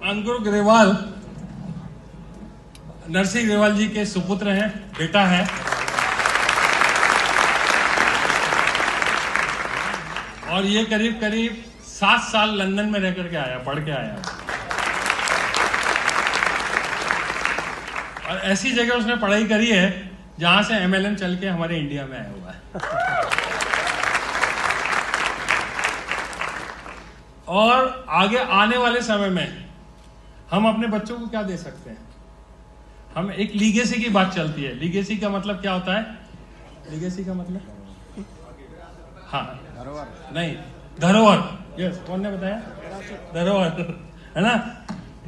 अंकुर ग्रेवाल नरसिंह ग्रेवाल जी के सुपुत्र हैं, बेटा है। और ये करीब करीब 7 साल लंदन में रह करके आया, पढ़ के आया। और ऐसी जगह उसने पढ़ाई करी है जहां से MLM चल के हमारे इंडिया में आया हुआ है। और आगे आने वाले समय में हम अपने बच्चों को क्या दे सकते हैं? हम एक लीगेसी की बात चलती है। लीगेसी का मतलब क्या होता है? लीगेसी का मतलब हाँ नहीं, धरोहर। यस, कौन ने बताया? धरोहर, है ना।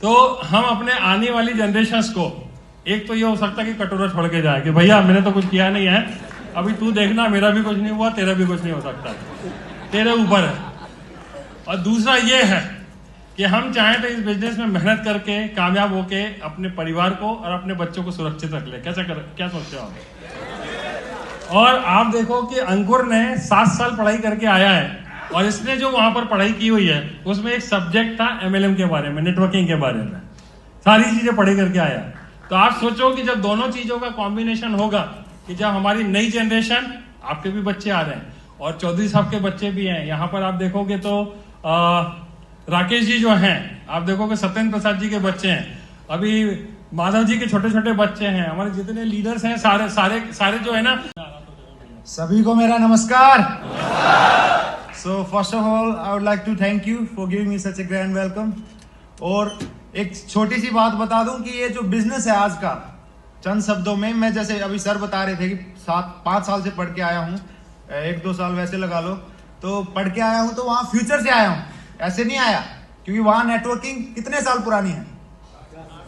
तो हम अपने आने वाली जनरेशंस को, एक तो ये हो सकता है कि कटोरा छोड़ के जाए कि भैया मैंने तो कुछ किया नहीं है, अभी तू देखना, मेरा भी कुछ नहीं हुआ, तेरा भी कुछ नहीं हो सकता, तेरे ऊपर है। और दूसरा ये है कि हम चाहें तो इस बिजनेस में मेहनत करके कामयाब होके अपने परिवार को और अपने बच्चों को सुरक्षित रख ले। क्या सोचते हो आप? और आप देखो कि अंकुर ने 7 साल पढ़ाई करके आया है, और इसने जो वहां पर पढ़ाई की हुई है उसमें एक सब्जेक्ट था MLM के बारे में, नेटवर्किंग के बारे में, सारी चीजें पढ़ी करके आया। तो आप सोचो कि जब दोनों चीजों का कॉम्बिनेशन होगा, कि जब हमारी नई जनरेशन, आपके भी बच्चे आ रहे हैं और चौधरी साहब के बच्चे भी हैं, यहाँ पर आप देखोगे तो राकेश जी जो हैं, आप देखोगे सत्येंद्र प्रसाद जी के बच्चे हैं, अभी माधव जी के छोटे छोटे बच्चे हैं, हमारे जितने लीडर्स हैं सारे सारे सारे जो है ना। सभी को मेरा नमस्कार। So first of all I would like to thank you for giving me such a grand welcome. और एक छोटी सी बात बता दूं कि ये जो बिजनेस है आज का, चंद शब्दों में, मैं जैसे अभी सर बता रहे थे कि 5 साल से पढ़ के आया हूँ, 1-2 साल वैसे लगा लो, तो पढ़ के आया हूँ, तो वहाँ फ्यूचर से आया हूँ, ऐसे नहीं आया, क्योंकि वहाँ नेटवर्किंग कितने साल पुरानी है,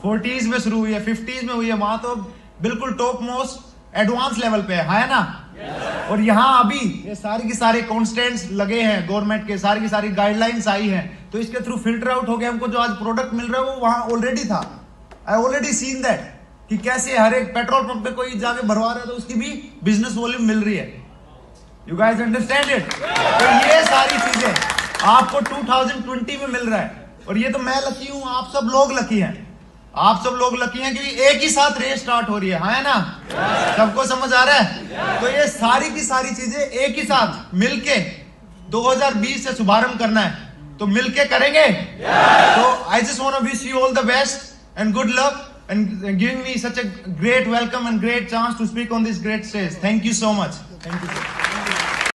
40s में शुरू हुई है, 50s में हुई है, वहाँ तो बिल्कुल टॉप मोस्ट एडवांस लेवल पे है ना। और यहाँ अभी ये सारी की सारे कॉन्स्टेंट्स लगे हैं, गवर्नमेंट के सारी की सारी गाइडलाइंस आई हैं, तो इसके थ्रू फिल्टर आउट हो गया। हमको जो आज प्रोडक्ट मिल रहा है वो वहाँ ऑलरेडी था। आई ऑलरेडी सीन दैट कि कैसे हर एक पेट्रोल पंप पे कोई जाके भरवा रहा है तो उसकी भी बिजनेस वॉल्यूम मिल रही है। You guys understand it? तो ये सारी चीजें आपको 2020 में मिल रहा है, और ये तो मैं लकी हूं, आप सब लोग लकी हैं। आप सब लोग लकी हैं क्योंकि एक ही साथ रेस स्टार्ट हो रही है ना? सबको समझ आ रहा है? तो ये सारी की सारी चीजें एक ही साथ मिलके 2020 से शुभारंभ करना है, तो मिलके करेंगे। तो I just want to wish you all the best and good luck and giving me such a great welcome and great chance to speak on this great stage. Thank you so much. Thank you.